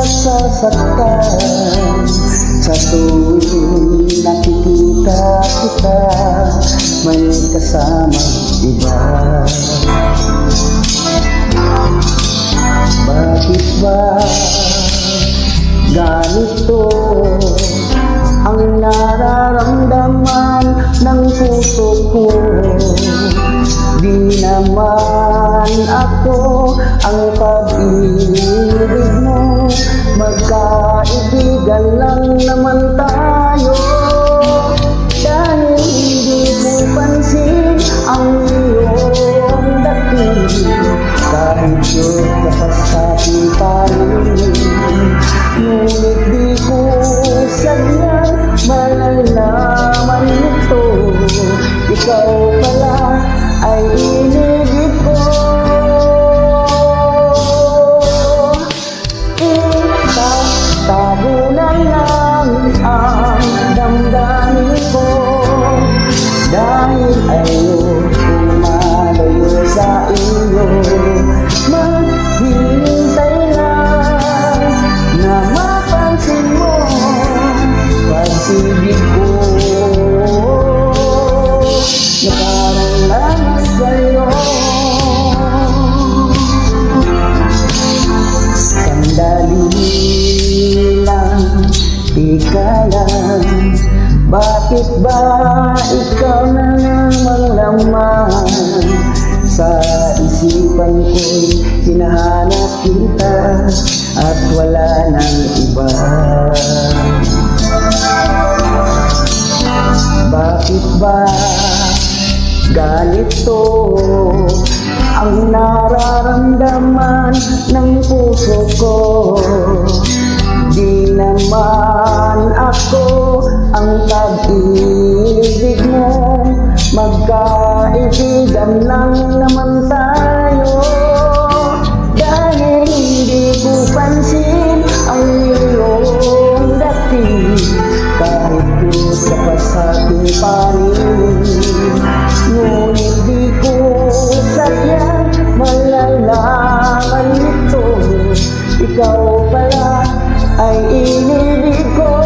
nasasaktan sa tuwing nakikita kita may kasamang iba. Bakit ba ganito ang nararamdaman ng puso ko? Di naman ako ang pag-ibig mo, magkaibigan lang naman tayo. Dahil hindi ko pansin ang iyong dating, kahit yun kapag sa aking panin, ngunit di ko sadyang malalaman ito. Ikaw pala ay inibig ko. Itatago na lang ang damdamin ko, dahil ayokong malayo sa iyo. Maghihintay lang na mapansin mo pag-ibig ko. Nakaranglaman sa'yo, sandali lang, ika lang. Bakit ba ikaw na namang laman sa isipan ko'y hinahanap kita at wala nang iba? Bakit ba ganito ang nararamdaman ng puso ko? Di naman ako ang pag-ibig mo, magkaibigan lang naman tayo. Dahil hindi ko pansin ang iyong dating, kahit yun sa pasating panin, ngunit di ko sadyang malalaman ito. Ikaw pala ay inibig ko.